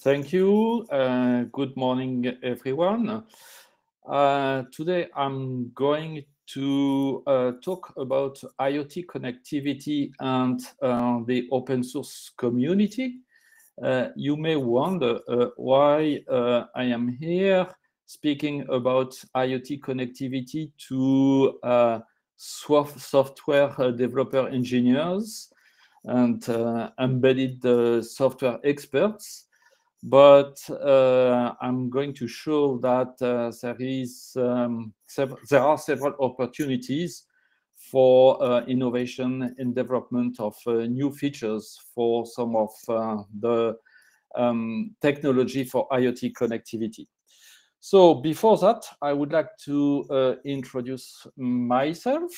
Thank you. Good morning, everyone. Today, I'm going to talk about IoT connectivity and the open source community. You may wonder why I am here speaking about IoT connectivity to software developer engineers and embedded software experts. But I'm going to show that there are several opportunities for innovation in development of new features for some of the technology for IoT connectivity. So before that, I would like to introduce myself.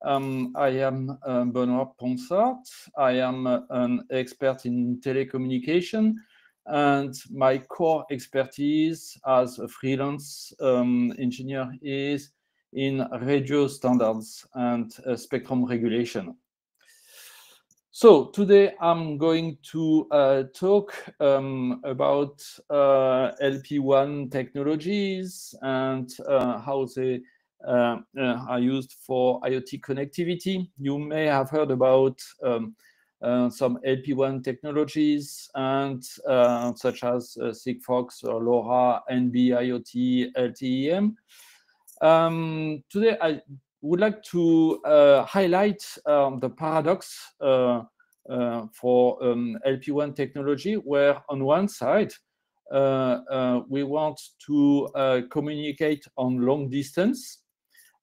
I am Benoît Ponsard. I am an expert in telecommunication, and my core expertise as a freelance engineer is in radio standards and spectrum regulation. So today I'm going to talk about LPWAN technologies and how they are used for IoT connectivity. You may have heard about some LP1 technologies and such as Sigfox or LoRa, NB, IoT, LTE-M. Today, I would like to highlight the paradox for LP1 technology, where on one side, we want to communicate on long distance.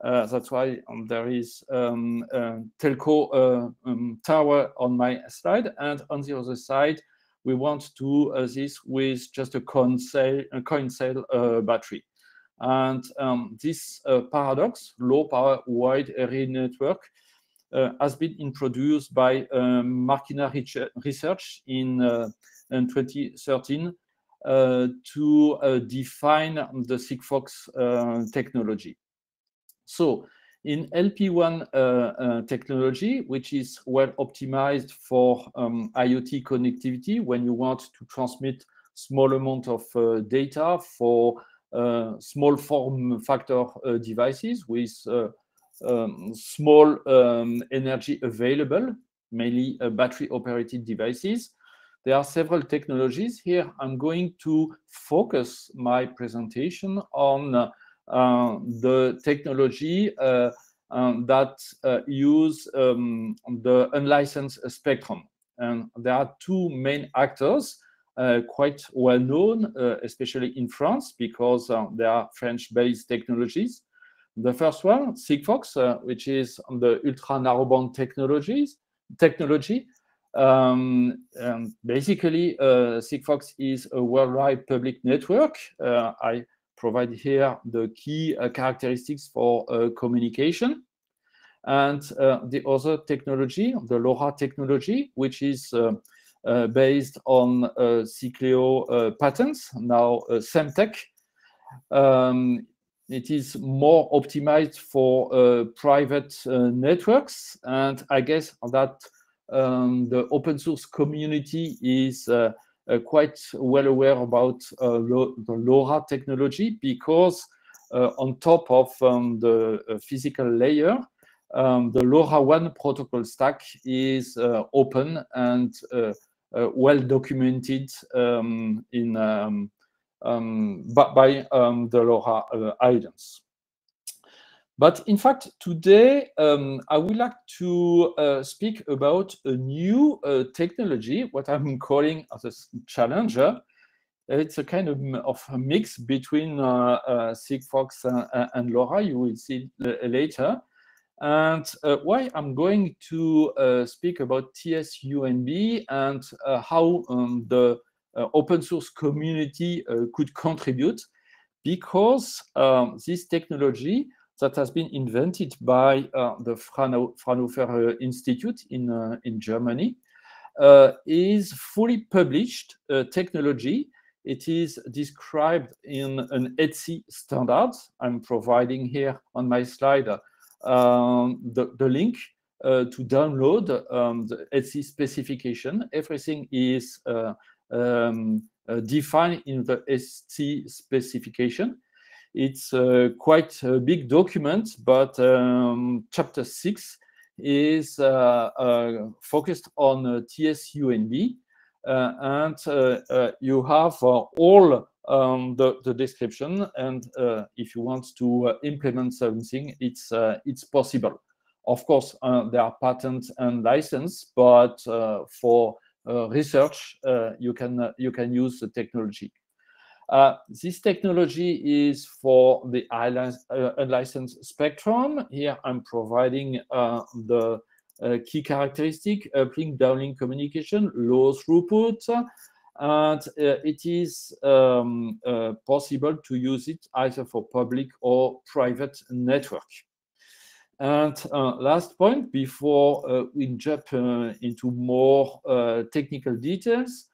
That's why there is a telco tower on my slide, and on the other side, we want to do this with just a coin cell battery. And this paradox, low power wide array network, has been introduced by Markina Research in 2013 to define the Sigfox technology. So in LP1 technology, which is well optimized for IoT connectivity, when you want to transmit small amount of data for small form factor devices with small energy available, mainly battery operated devices. There are several technologies. Here I'm going to focus my presentation on the technology that use the unlicensed spectrum. And there are two main actors, quite well known, especially in France, because they are French-based technologies. The first one, Sigfox, which is the ultra narrowband technology. Basically, Sigfox is a worldwide public network. I provide here the key characteristics for communication. And the other technology, the LoRa technology, which is based on Cicleo patents, now Semtech. It is more optimized for private networks. And I guess that the open source community is quite well aware about the LoRa technology, because on top of the physical layer, the LoRaWAN protocol stack is open and well documented by the LoRa Alliance. But in fact, today, I would like to speak about a new technology, what I'm calling as a challenger. It's a kind of a mix between Sigfox and LoRa. You will see later. And why I'm going to speak about TS-UNB and how the open source community could contribute, because this technology that has been invented by the Fraunhofer Institute in Germany is fully published technology. It is described in an ETSI standard. I'm providing here on my slide the link to download the ETSI specification. Everything is defined in the ETSI specification. It's quite a big document, but chapter 6 is focused on TS-UNB, and you have all the description, and if you want to implement something, it's possible. Of course, there are patents and license, but for research, you can use the technology. This technology is for the unlicensed spectrum. Here I'm providing the key characteristic: uplink, downlink communication, low throughput, and it is possible to use it either for public or private network. And last point, before we jump into more technical details,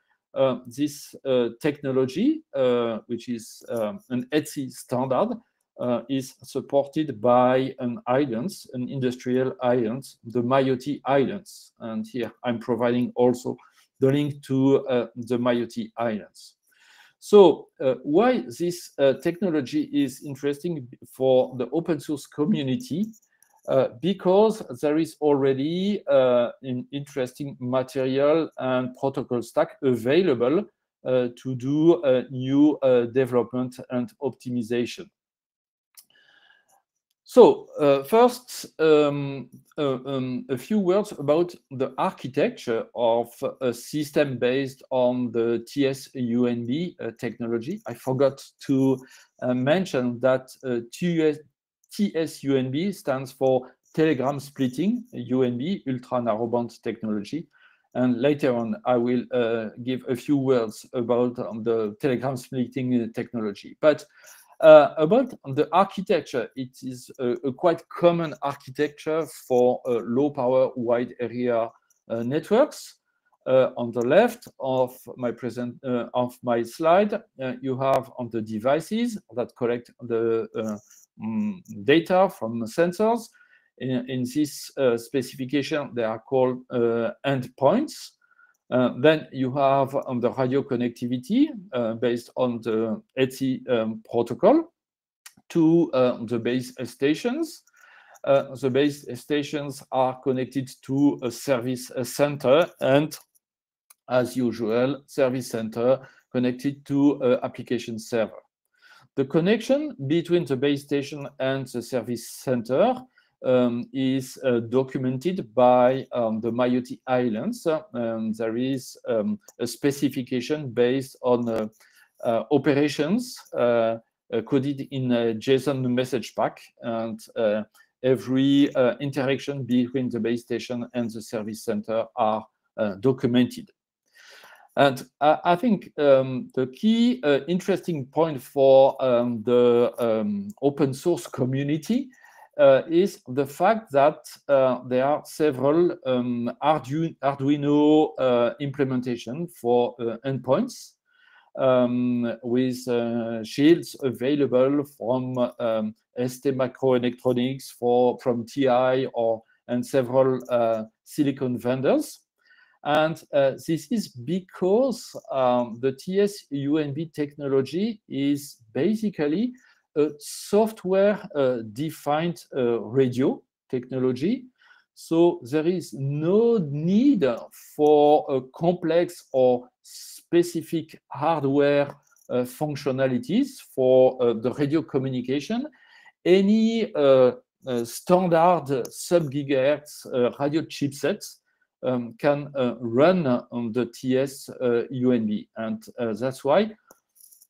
this technology, which is an ETSI standard, is supported by an alliance, an industrial alliance, the mioty alliance. And here I'm providing also the link to the mioty alliance. So why this technology is interesting for the open source community? Because there is already an interesting material and protocol stack available to do new development and optimization. So first, a few words about the architecture of a system based on the TS-UNB technology. I forgot to mention that TS-UNB stands for Telegram Splitting UNB, Ultra Narrowband Technology. And later on, I will give a few words about the Telegram Splitting technology. But about the architecture, it is a quite common architecture for low power wide area networks. On the left of my slide, you have on the devices that collect the data from sensors. In this specification, they are called endpoints. Then you have on the radio connectivity based on the ETSI protocol to the base stations. The base stations are connected to a service center, and as usual, service center connected to an application server. The connection between the base station and the service center is documented by the mioty islands. There is a specification based on operations coded in a JSON message pack, and every interaction between the base station and the service center are documented. And I think the key interesting point for the open source community is the fact that there are several Arduino implementation for endpoints with shields available from ST Microelectronics, from TI, and several silicon vendors. And this is because the TS-UNB technology is basically a software-defined radio technology. So there is no need for a complex or specific hardware functionalities for the radio communication. Any standard sub-gigahertz radio chipsets can run on the TS-UNB, and that's why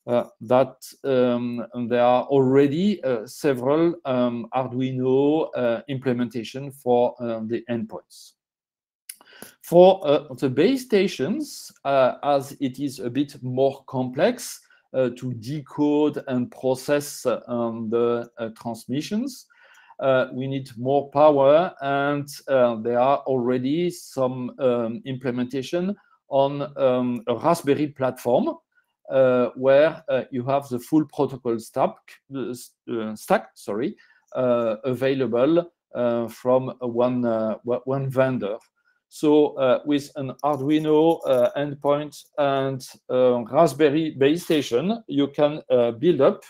that there are already several Arduino implementation for the endpoints. For the base stations, as it is a bit more complex to decode and process the transmissions, we need more power, and there are already some implementation on a Raspberry platform where you have the full protocol stack available from one vendor. So with an Arduino endpoint and Raspberry base station, you can build up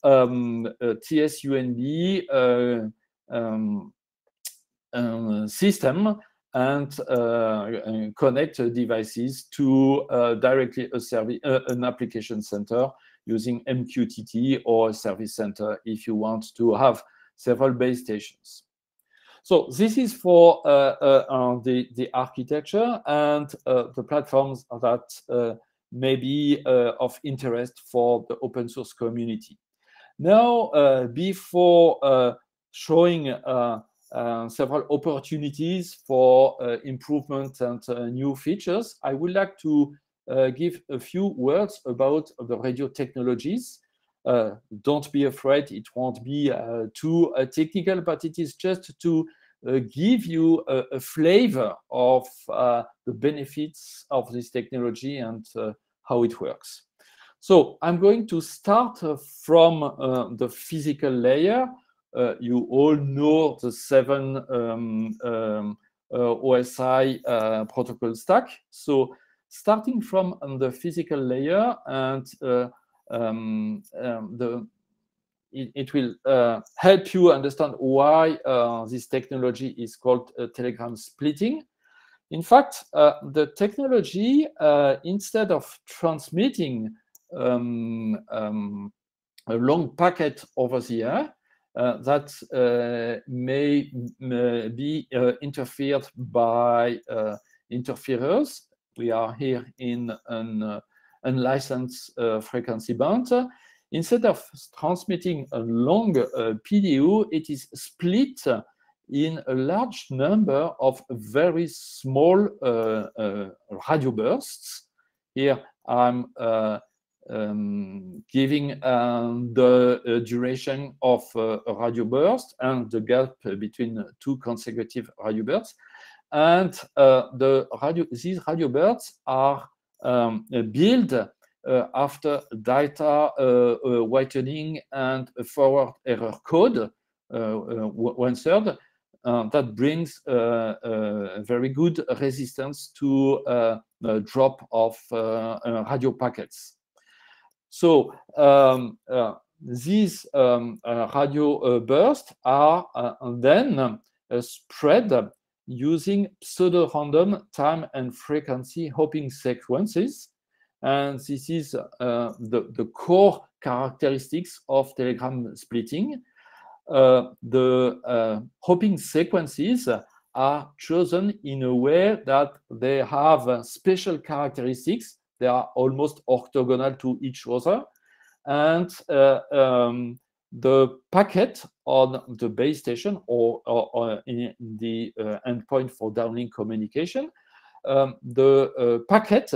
a TS-UNB system and connect devices to directly an application center using MQTT or a service center if you want to have several base stations. So this is for the architecture and the platforms that may be of interest for the open source community. Now, before showing several opportunities for improvement and new features, I would like to give a few words about the radio technologies. Don't be afraid, it won't be too technical, but it is just to give you a flavor of the benefits of this technology and how it works. So I'm going to start from the physical layer. You all know the 7 OSI protocol stack. So starting from the physical layer, and it will help you understand why this technology is called telegram splitting. In fact, the technology, instead of transmitting a long packet over the air that may be interfered by interferers. We are here in an unlicensed frequency band. Instead of transmitting a long PDU, it is split in a large number of very small radio bursts. Here I'm giving the duration of a radio burst and the gap between 2 consecutive radio bursts. And these radio bursts are built after data whitening and a forward error code, 1/3, that brings very good resistance to the drop of radio packets. So these radio bursts are then spread using pseudo-random time and frequency hopping sequences. And this is the core characteristics of telegram splitting. The hopping sequences are chosen in a way that they have special characteristics. They are almost orthogonal to each other. And the packet on the base station or in the endpoint for downlink communication, the packet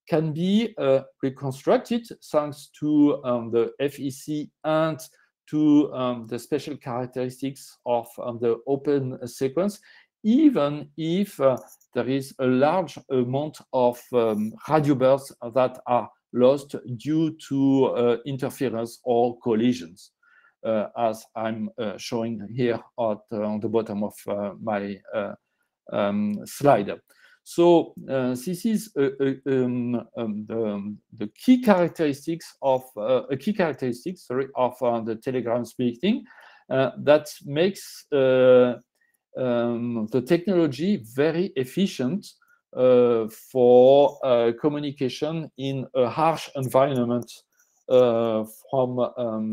can be reconstructed thanks to the FEC and to the special characteristics of the open sequence, even if there is a large amount of radio bursts that are lost due to interference or collisions, as I'm showing here on the bottom of my slide. So this is the key characteristics of the telegram splitting that makes the technology very efficient for communication in a harsh environment from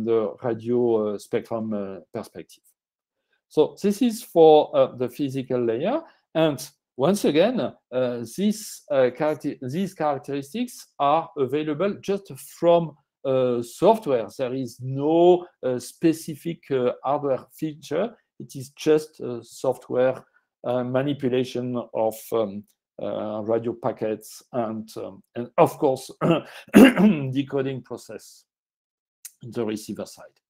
the radio spectrum perspective. So this is for the physical layer, and once again, these characteristics are available just from software. There is no specific hardware feature. It is just software manipulation of radio packets and of course, decoding process on the receiver side.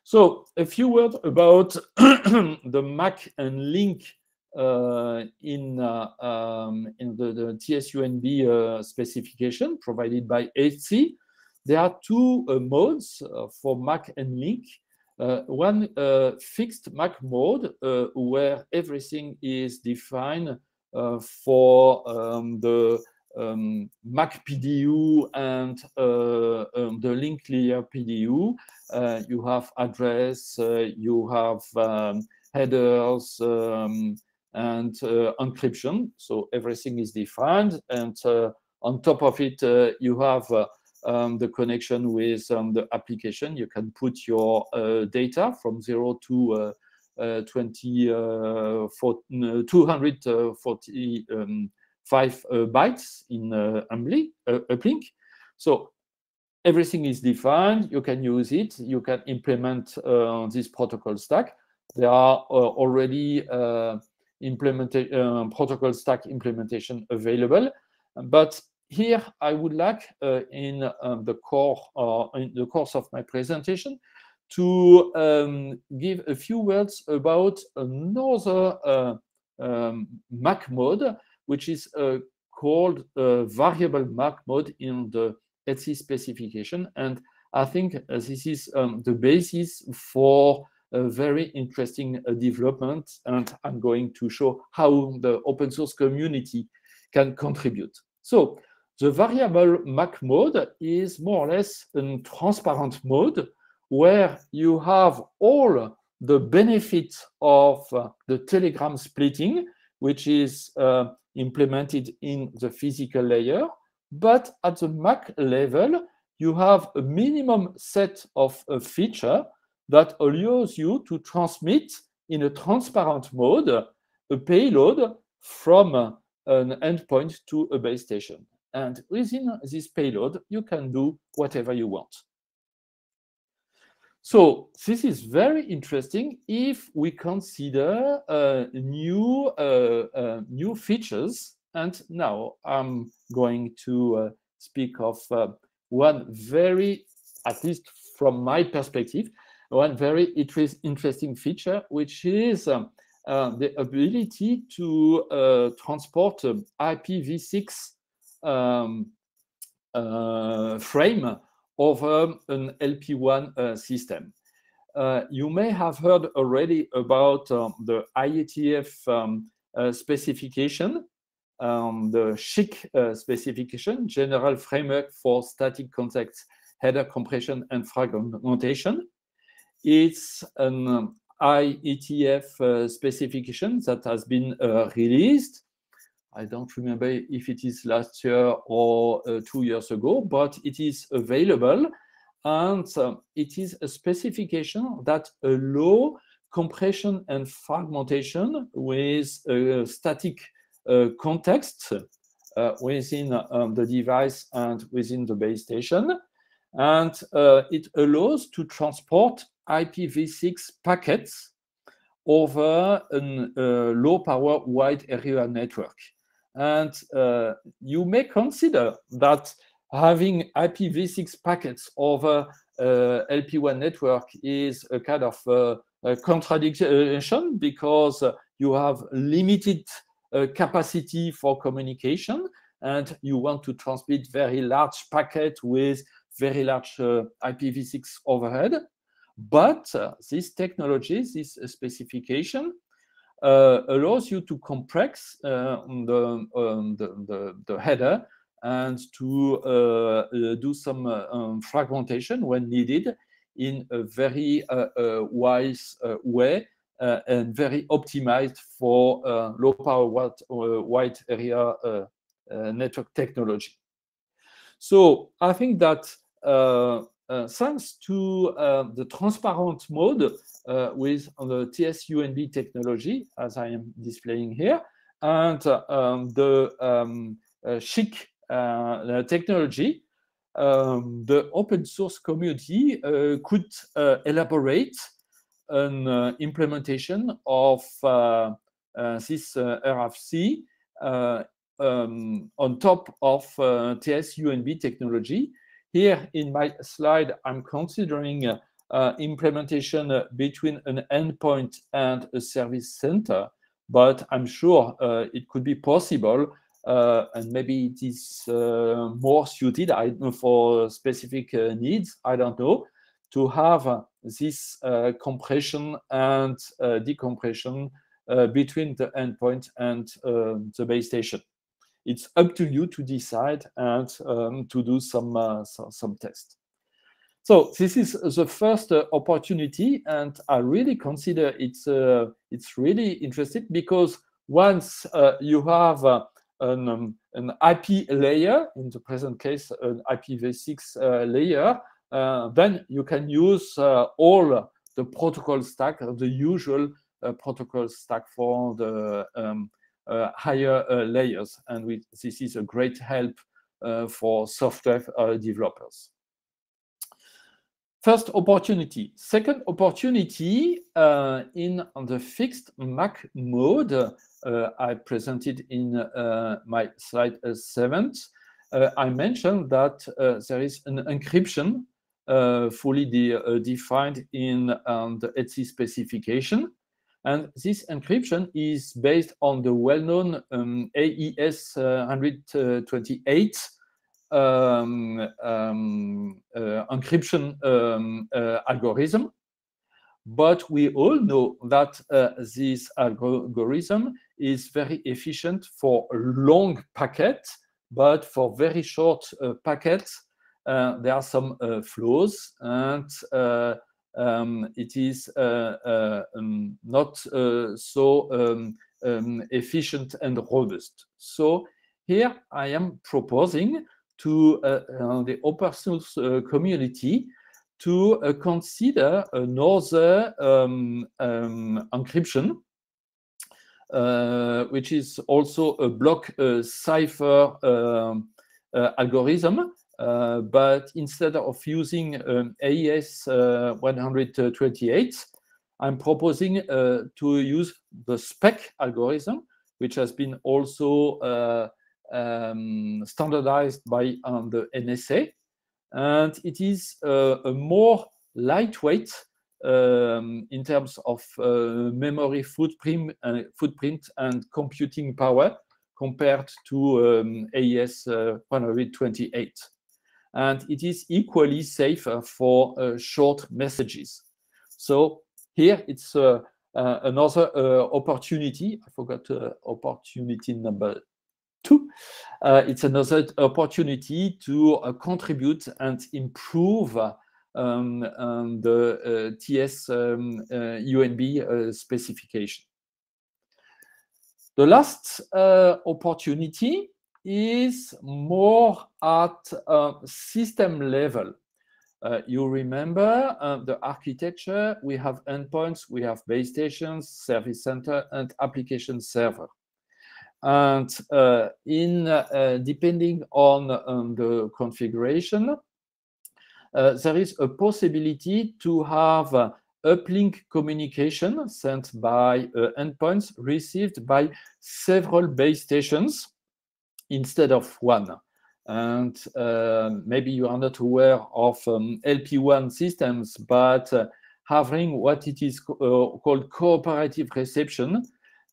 So a few words about the MAC and link in the TS-UNB specification provided by ETSI. There are 2 modes for MAC and link. One fixed MAC mode where everything is defined for the MAC PDU and the link layer PDU. You have address, you have headers, and encryption. So everything is defined. And on top of it, you have the connection with the application. You can put your data from 0 to 245 bytes in uplink. So everything is defined. You can use it. You can implement this protocol stack. There are already protocol stack implementation available. But here I would like, in the course of my presentation, to give a few words about another MAC mode, which is called variable MAC mode in the ETSI specification. And I think this is the basis for a very interesting development, and I'm going to show how the open source community can contribute. So the variable MAC mode is more or less a transparent mode where you have all the benefits of the telegram splitting, which is implemented in the physical layer. But at the MAC level, you have a minimum set of feature that allows you to transmit in a transparent mode a payload from an endpoint to a base station. And within this payload, you can do whatever you want. So this is very interesting if we consider new features. And now I'm going to speak of one very, at least from my perspective, one very interesting feature, which is the ability to transport IPv6 frame over an LPWAN system. You may have heard already about the IETF specification, the SCHIC specification, General Framework for Static Context Header Compression and Fragmentation. It's an IETF specification that has been released. I don't remember if it is last year or 2 years ago, but it is available. And it is a specification that allows compression and fragmentation with static context within the device and within the base station. And it allows to transport IPv6 packets over a low power wide area network. And you may consider that having IPv6 packets over LPWAN network is a kind of a contradiction, because you have limited capacity for communication and you want to transmit very large packet with very large IPv6 overhead. But this technology, this specification, allows you to compress the header and to do some fragmentation when needed in a very wise way and very optimized for low power wide area network technology. So I think that thanks to the transparent mode with the TS-UNB technology, as I am displaying here, and the SCHIC technology, the open source community could elaborate an implementation of this RFC on top of TS-UNB technology. Here in my slide, I'm considering implementation between an endpoint and a service center, but I'm sure it could be possible, and maybe it is more suited for specific needs, I don't know, to have this compression and decompression between the endpoint and the base station. It's up to you to decide and to do some tests. So this is the first opportunity, and I really consider it's really interesting, because once you have an IP layer, in the present case an IPv6 layer, then you can use all the protocol stack, the usual protocol stack for the higher layers, and this is a great help for software developers. First opportunity. Second opportunity, in the fixed MAC mode, I presented in my slide 7. I mentioned that there is an encryption fully defined in the ETSI specification. And this encryption is based on the well-known AES 128 encryption algorithm. But we all know that this algorithm is very efficient for long packets, but for very short packets, there are some flaws, and it is not so efficient and robust. So here I am proposing to the open source community to consider another encryption, which is also a block cipher algorithm, but instead of using AES 128, I'm proposing to use the SPEC algorithm, which has been also standardized by the NSA, and it is a more lightweight in terms of memory footprint and computing power compared to AES 128, and it is equally safer for short messages. So here it's another opportunity. I forgot opportunity number 2. It's another opportunity to contribute and improve the TS-UNB specification. The last opportunity is more at system level. You remember the architecture. We have endpoints, we have base stations, service center, and application server. And depending on the configuration, there is a possibility to have uplink communication sent by endpoints received by several base stations instead of one. And maybe you are not aware of LPWAN systems, but having what it is called cooperative reception,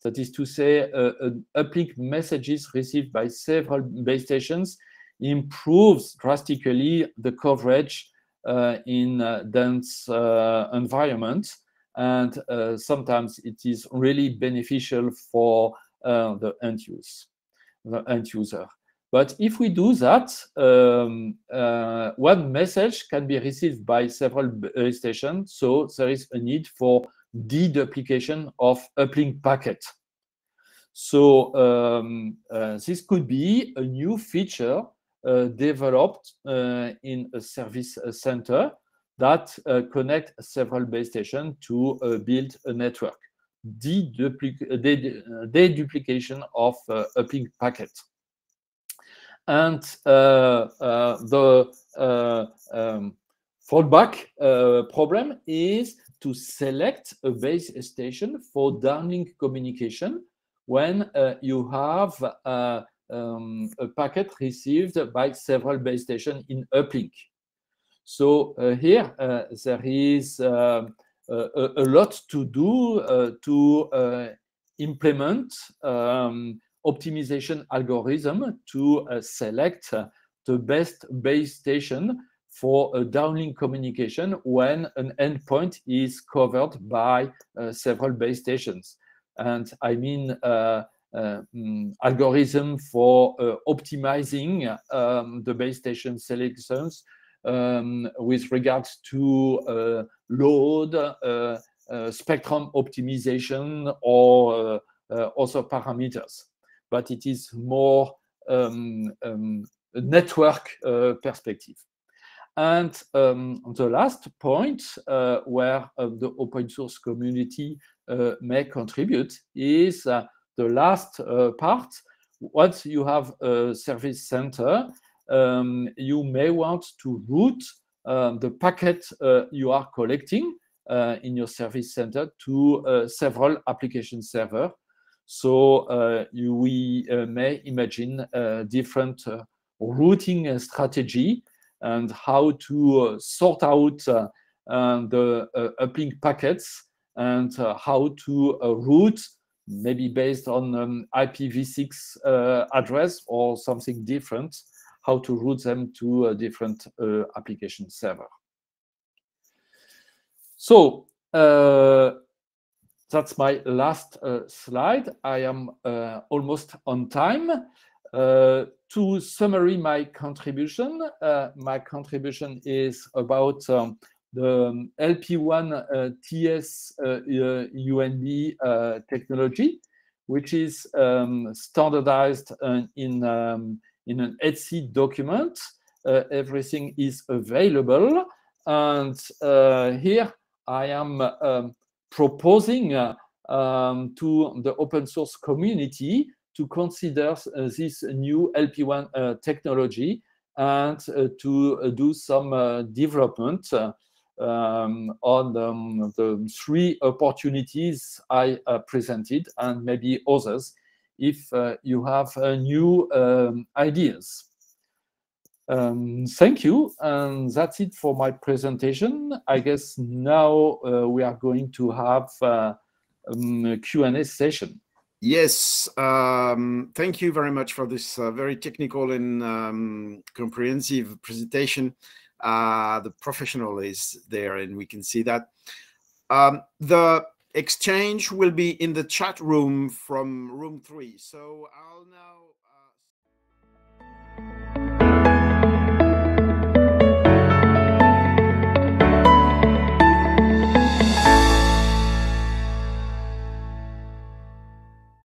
that is to say, uplink messages received by several base stations improves drastically the coverage in dense environments, and sometimes it is really beneficial for the end user. But if we do that, one message can be received by several base stations, so there is a need for deduplication of uplink packet. So this could be a new feature developed in a service center that connect several base stations to build a network. Deduplication of uplink packet. And the fallback problem is to select a base station for downlink communication when you have a packet received by several base stations in uplink. So here there is a lot to do to implement optimization algorithm to select the best base station for a downlink communication when an endpoint is covered by several base stations. and I mean algorithm for optimizing the base station selections with regards to load, spectrum optimization, or other parameters. But it is more a network perspective. And the last point where the open source community may contribute is the last part. Once you have a service center, you may want to route the packet you are collecting in your service center to several application servers. So we may imagine different routing strategy and how to sort out the uplink packets and how to route, maybe based on IPv6 address or something different, how to route them to a different application server. So that's my last slide. I am almost on time. To summary my contribution is about the LPWAN TS-UNB technology, which is standardized in an ETSI document. Everything is available, and here I am proposing to the open source community to consider this new LP1 technology and to do some development on the three opportunities I presented, and maybe others if you have new ideas. Thank you, and that's it for my presentation. I guess now we are going to have a Q&A session. Yes, thank you very much for this very technical and comprehensive presentation. The professional is there, and we can see that. The exchange will be in the chat room from room 3. So I'll now